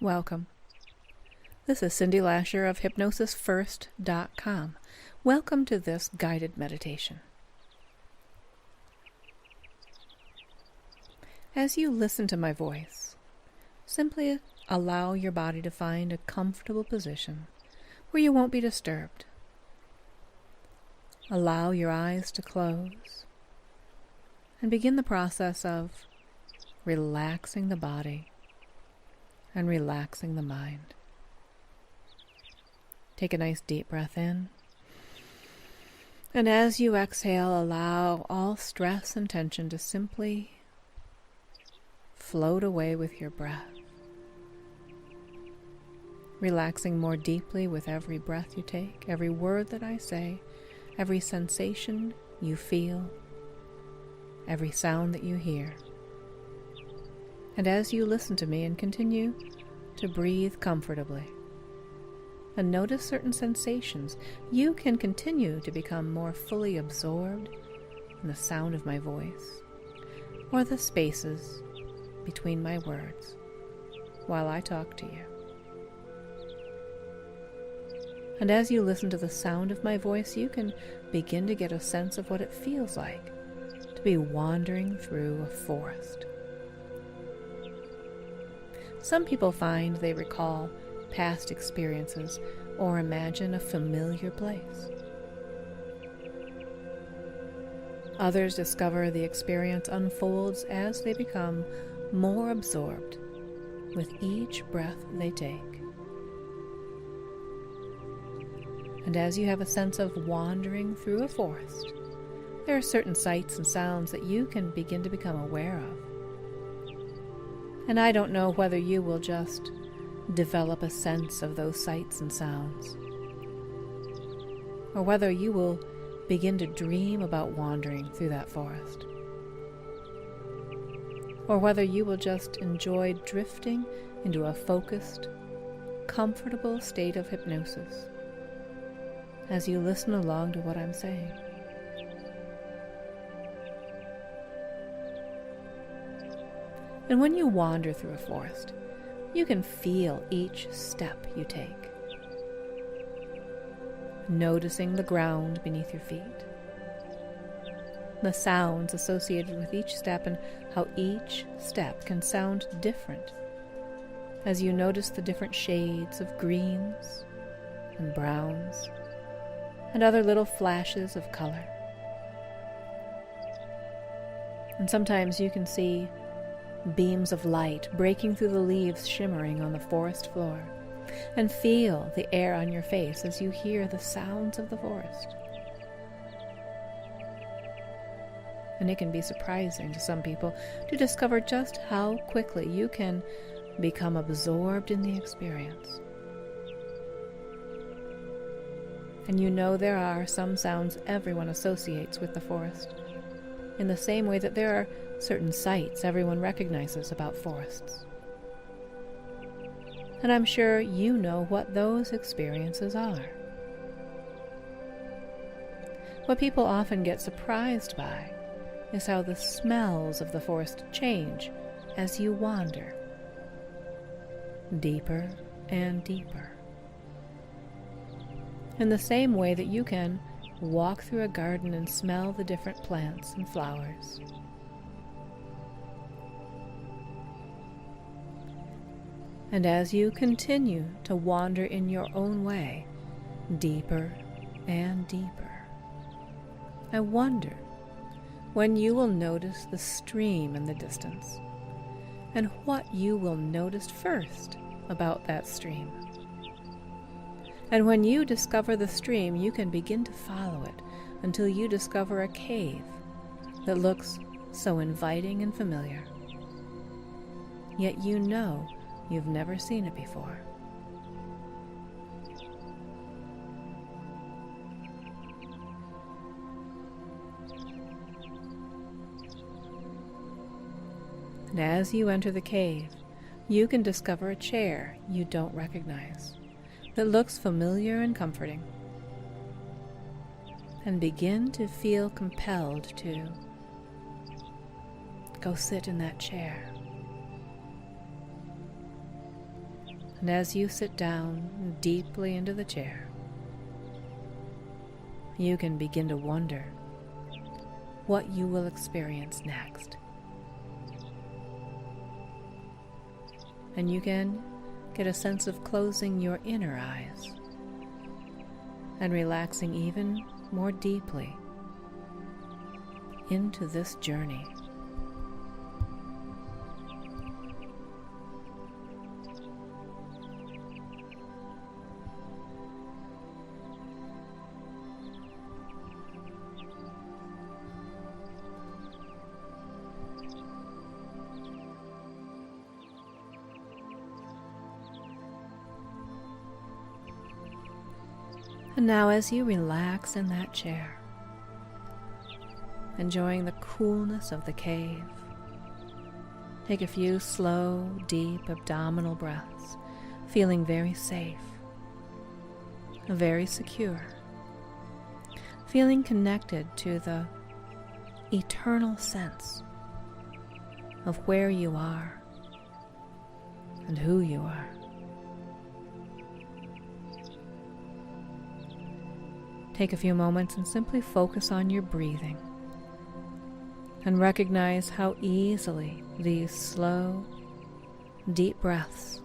Welcome. This is Cindy Lasher of hypnosisfirst.com. Welcome to this guided meditation. As you listen to my voice, simply allow your body to find a comfortable position where you won't be disturbed. Allow your eyes to close and begin the process of relaxing the body and relaxing the mind. Take a nice deep breath in, and as you exhale, allow all stress and tension to simply float away with your breath, relaxing more deeply with every breath you take, every word that I say, every sensation you feel, every sound that you hear. And as you listen to me and continue to breathe comfortably and notice certain sensations, you can continue to become more fully absorbed in the sound of my voice or the spaces between my words while I talk to you. And as you listen to the sound of my voice, you can begin to get a sense of what it feels like to be wandering through a forest. Some people find they recall past experiences or imagine a familiar place. Others discover the experience unfolds as they become more absorbed with each breath they take. And as you have a sense of wandering through a forest, there are certain sights and sounds that you can begin to become aware of. And I don't know whether you will just develop a sense of those sights and sounds, or whether you will begin to dream about wandering through that forest, or whether you will just enjoy drifting into a focused, comfortable state of hypnosis as you listen along to what I'm saying. And when you wander through a forest, you can feel each step you take, noticing the ground beneath your feet, the sounds associated with each step, and how each step can sound different as you notice the different shades of greens and browns and other little flashes of color. And sometimes you can see beams of light breaking through the leaves shimmering on the forest floor, and feel the air on your face as you hear the sounds of the forest. And it can be surprising to some people to discover just how quickly you can become absorbed in the experience. And you know there are some sounds everyone associates with the forest, in the same way that there are certain sights everyone recognizes about forests. And I'm sure you know what those experiences are. What people often get surprised by is how the smells of the forest change as you wander deeper and deeper. In the same way that you can walk through a garden and smell the different plants and flowers. And as you continue to wander in your own way, deeper and deeper, I wonder when you will notice the stream in the distance, and what you will notice first about that stream. And when you discover the stream, you can begin to follow it until you discover a cave that looks so inviting and familiar. Yet you know you've never seen it before. And as you enter the cave, you can discover a chair you don't recognize that looks familiar and comforting, and begin to feel compelled to go sit in that chair. And as you sit down deeply into the chair, you can begin to wonder what you will experience next. And you can get a sense of closing your inner eyes and relaxing even more deeply into this journey. And now as you relax in that chair, enjoying the coolness of the cave, take a few slow, deep abdominal breaths, feeling very safe, very secure, feeling connected to the eternal sense of where you are and who you are. Take a few moments and simply focus on your breathing and recognize how easily these slow, deep breaths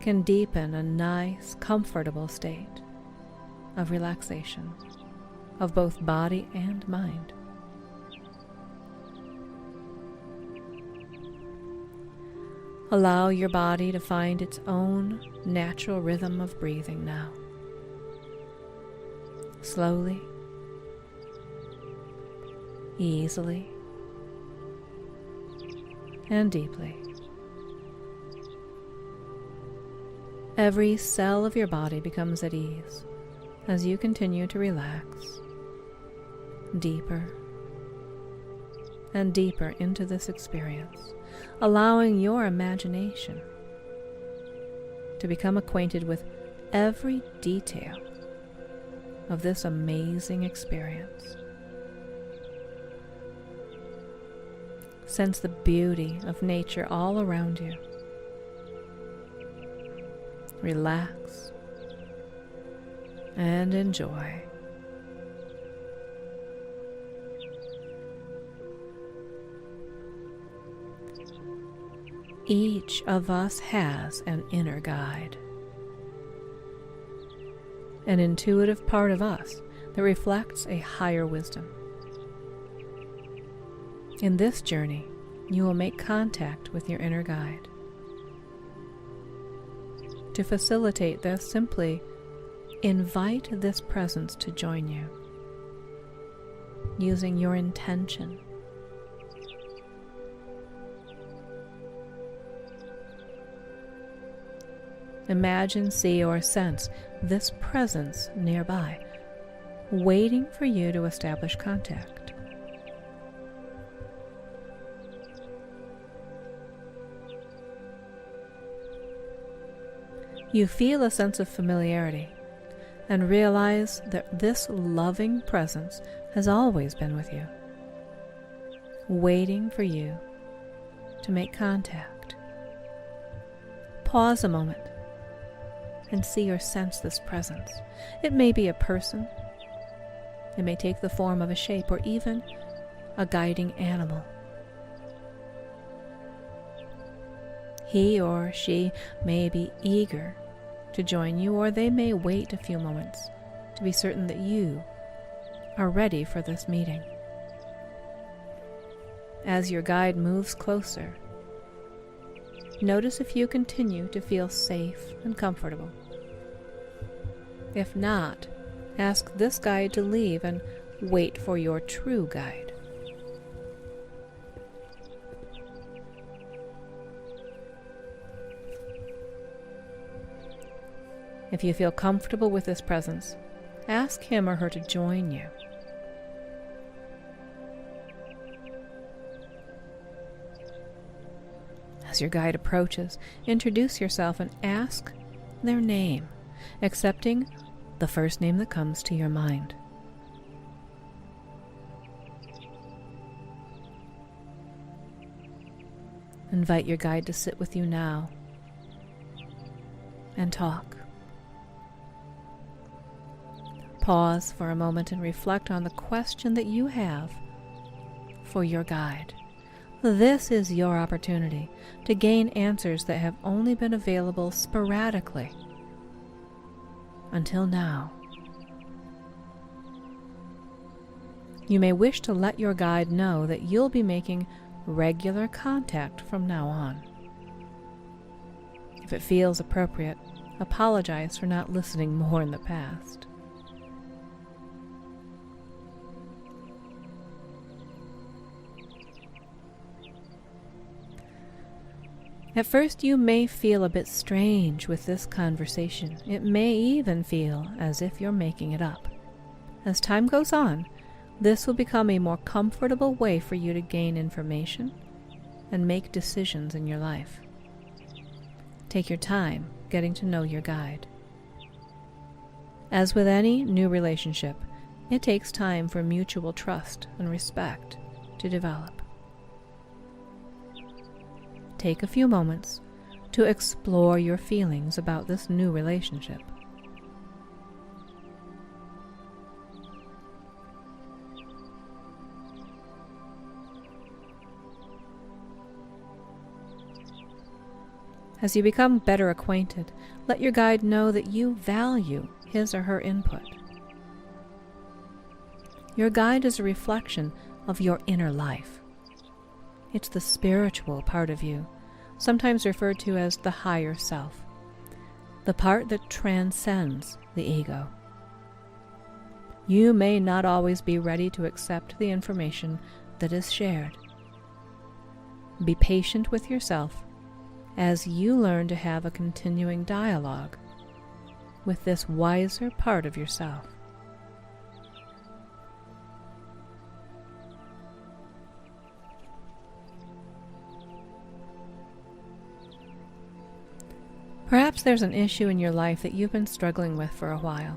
can deepen a nice, comfortable state of relaxation of both body and mind. Allow your body to find its own natural rhythm of breathing now. Slowly, easily, and deeply. Every cell of your body becomes at ease as you continue to relax deeper and deeper into this experience, allowing your imagination to become acquainted with every detail of this amazing experience. Sense the beauty of nature all around you. Relax and enjoy. Each of us has an inner guide, an intuitive part of us that reflects a higher wisdom. In this journey, you will make contact with your inner guide. To facilitate this, simply invite this presence to join you, using your intention. Imagine, see, or sense this presence nearby, waiting for you to establish contact. You feel a sense of familiarity and realize that this loving presence has always been with you, waiting for you to make contact. Pause a moment and see or sense this presence. It may be a person, it may take the form of a shape, or even a guiding animal. He or she may be eager to join you, or they may wait a few moments to be certain that you are ready for this meeting. As your guide moves closer, notice if you continue to feel safe and comfortable. If not, ask this guide to leave and wait for your true guide. If you feel comfortable with this presence, ask him or her to join you. As your guide approaches, introduce yourself and ask their name, accepting the first name that comes to your mind. Invite your guide to sit with you now, and talk. Pause for a moment and reflect on the question that you have for your guide. This is your opportunity to gain answers that have only been available sporadically until now. You may wish to let your guide know that you'll be making regular contact from now on. If it feels appropriate, apologize for not listening more in the past. At first, you may feel a bit strange with this conversation. It may even feel as if you're making it up. As time goes on, this will become a more comfortable way for you to gain information and make decisions in your life. Take your time getting to know your guide. As with any new relationship, it takes time for mutual trust and respect to develop. Take a few moments to explore your feelings about this new relationship. As you become better acquainted, let your guide know that you value his or her input. Your guide is a reflection of your inner life. It's the spiritual part of you, sometimes referred to as the higher self, the part that transcends the ego. You may not always be ready to accept the information that is shared. Be patient with yourself as you learn to have a continuing dialogue with this wiser part of yourself. Perhaps there's an issue in your life that you've been struggling with for a while.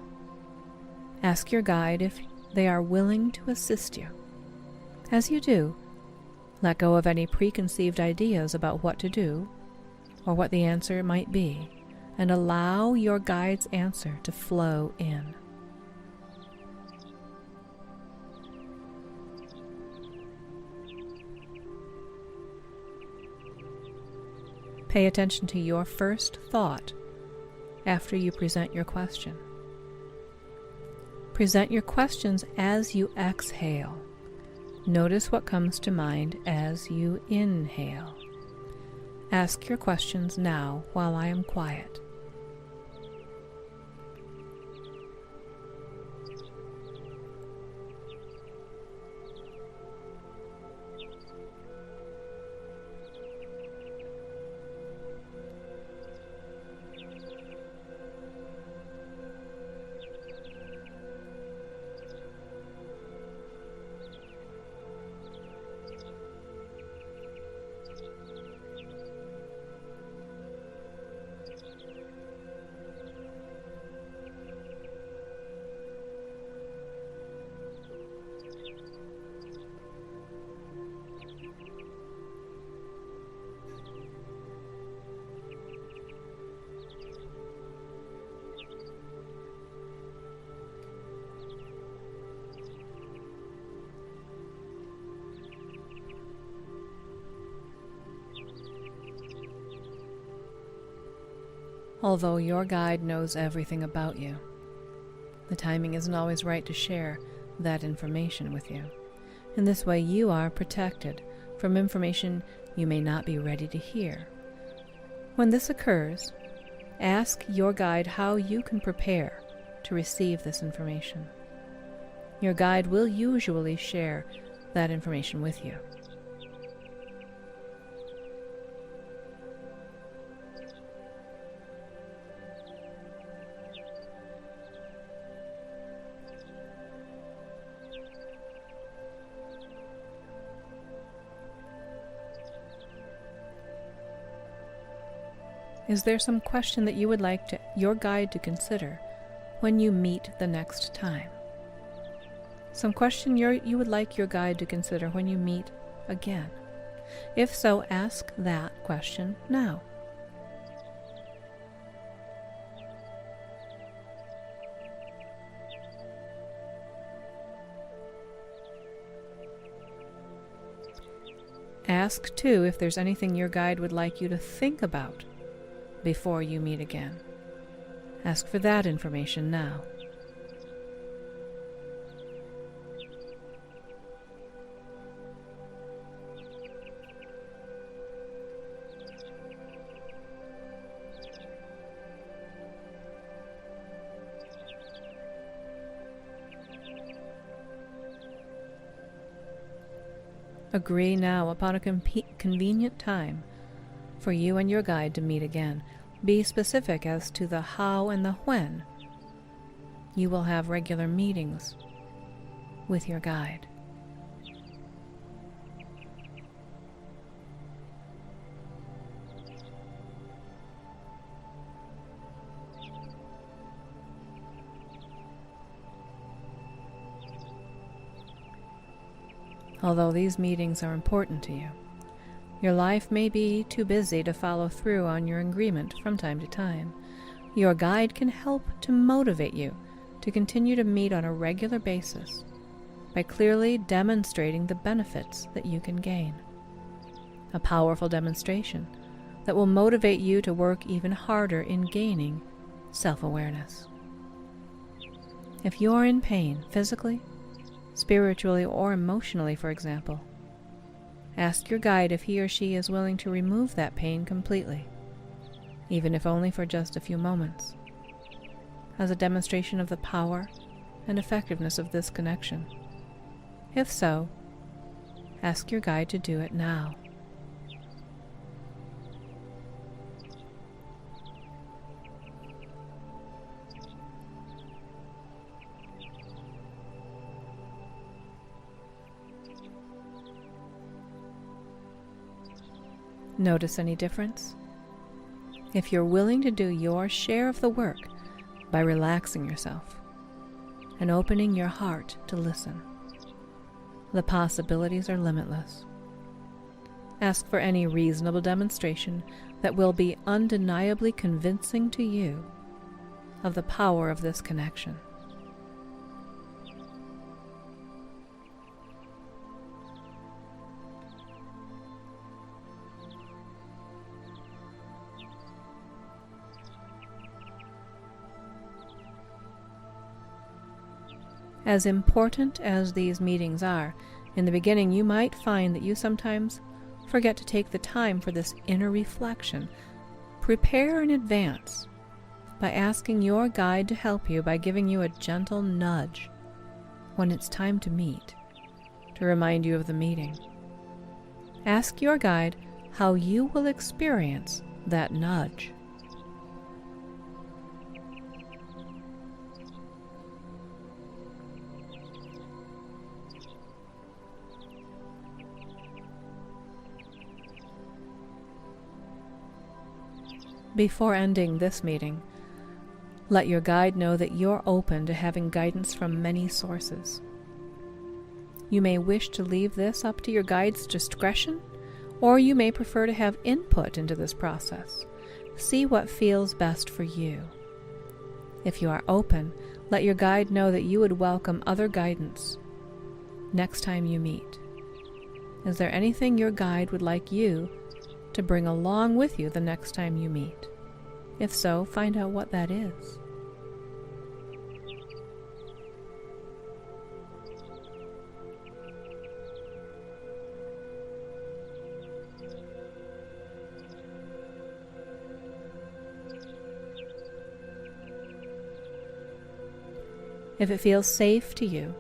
Ask your guide if they are willing to assist you. As you do, let go of any preconceived ideas about what to do or what the answer might be, and allow your guide's answer to flow in. Pay attention to your first thought after you present your question. Present your questions as you exhale. Notice what comes to mind as you inhale. Ask your questions now while I am quiet. Although your guide knows everything about you, the timing isn't always right to share that information with you. In this way, you are protected from information you may not be ready to hear. When this occurs, ask your guide how you can prepare to receive this information. Your guide will usually share that information with you. Is there some question that you would like your guide to consider when you meet the next time? Some question you would like your guide to consider when you meet again? If so, ask that question now. Ask, too, if there's anything your guide would like you to think about before you meet again. Ask for that information now. Agree now upon a convenient time for you and your guide to meet again. Be specific as to the how and the when you will have regular meetings with your guide. Although these meetings are important to you, your life may be too busy to follow through on your agreement from time to time. Your guide can help to motivate you to continue to meet on a regular basis by clearly demonstrating the benefits that you can gain. A powerful demonstration that will motivate you to work even harder in gaining self-awareness. If you are in pain physically, spiritually, or emotionally, for example, ask your guide if he or she is willing to remove that pain completely, even if only for just a few moments, as a demonstration of the power and effectiveness of this connection. If so, ask your guide to do it now. Notice any difference? If you're willing to do your share of the work by relaxing yourself and opening your heart to listen, the possibilities are limitless. Ask for any reasonable demonstration that will be undeniably convincing to you of the power of this connection. As important as these meetings are, in the beginning you might find that you sometimes forget to take the time for this inner reflection. Prepare in advance by asking your guide to help you by giving you a gentle nudge when it's time to meet, to remind you of the meeting. Ask your guide how you will experience that nudge. Before ending this meeting, let your guide know that you're open to having guidance from many sources. You may wish to leave this up to your guide's discretion, or you may prefer to have input into this process. See what feels best for you. If you are open, let your guide know that you would welcome other guidance next time you meet. Is there anything your guide would like you to bring along with you the next time you meet? If so, find out what that is. If it feels safe to you,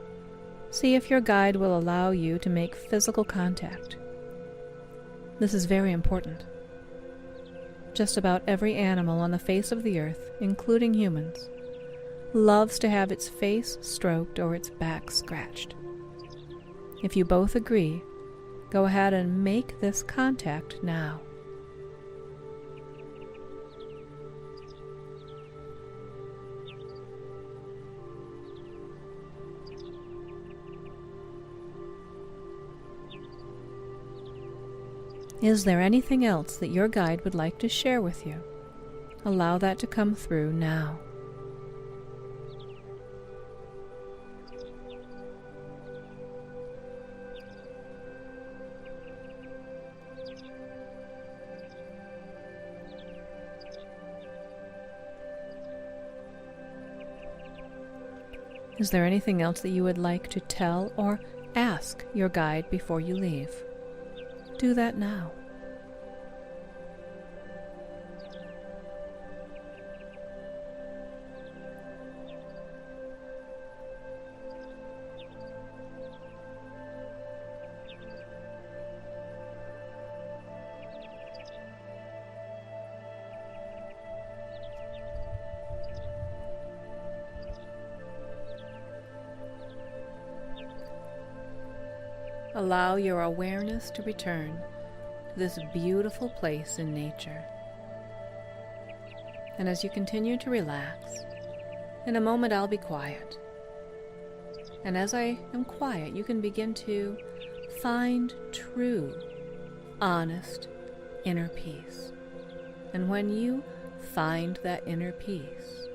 see if your guide will allow you to make physical contact. This is very important. Just about every animal on the face of the earth, including humans, loves to have its face stroked or its back scratched. If you both agree, go ahead and make this contact now. Is there anything else that your guide would like to share with you? Allow that to come through now. Is there anything else that you would like to tell or ask your guide before you leave? Do that now. Allow your awareness to return to this beautiful place in nature. And as you continue to relax, in a moment I'll be quiet. And as I am quiet, you can begin to find true, honest inner peace. And when you find that inner peace,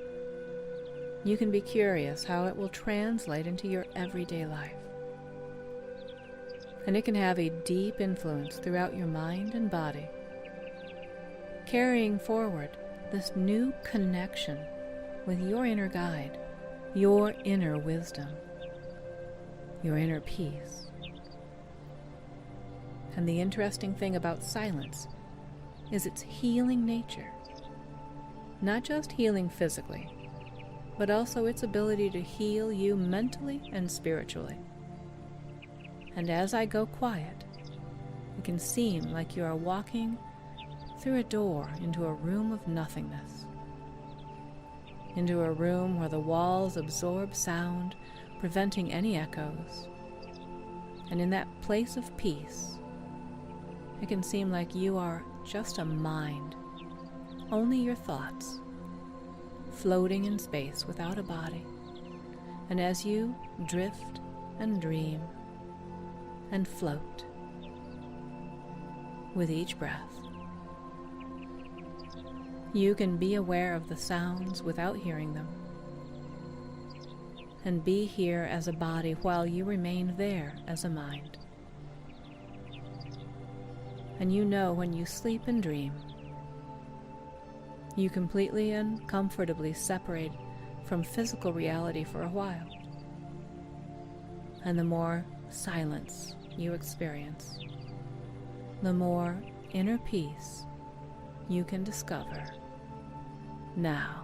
you can be curious how it will translate into your everyday life. And it can have a deep influence throughout your mind and body, carrying forward this new connection with your inner guide, your inner wisdom, your inner peace. And the interesting thing about silence is its healing nature. Not just healing physically, but also its ability to heal you mentally and spiritually. And as I go quiet, it can seem like you are walking through a door into a room of nothingness, into a room where the walls absorb sound, preventing any echoes. And in that place of peace, it can seem like you are just a mind, only your thoughts, floating in space without a body. And as you drift and dream and float with each breath, you can be aware of the sounds without hearing them, and be here as a body while you remain there as a mind. And you know when you sleep and dream, you completely and comfortably separate from physical reality for a while. And the more silence you experience, the more inner peace you can discover now.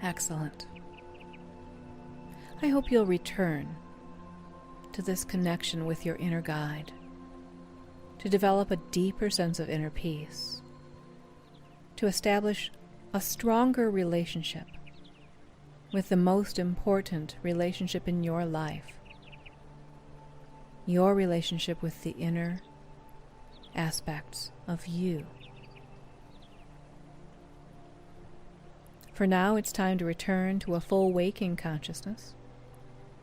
Excellent. I hope you'll return to this connection with your inner guide to develop a deeper sense of inner peace, to establish a stronger relationship with the most important relationship in your life, your relationship with the inner aspects of you. For now, it's time to return to a full waking consciousness.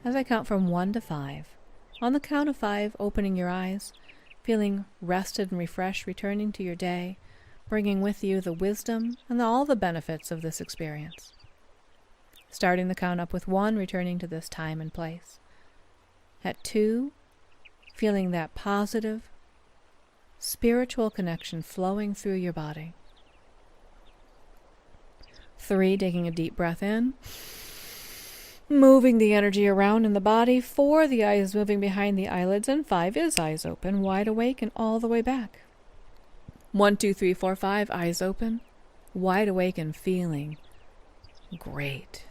As I count from 1 to 5, on the count of 5, opening your eyes, feeling rested and refreshed, returning to your day, bringing with you the wisdom and all the benefits of this experience. Starting the count up with 1, returning to this time and place. At 2, feeling that positive, spiritual connection flowing through your body. 3, taking a deep breath in, moving the energy around in the body. 4, the eyes moving behind the eyelids. And 5 is eyes open, wide awake, and all the way back. 1, 2, 3, 4, 5, eyes open, wide awake, and feeling great.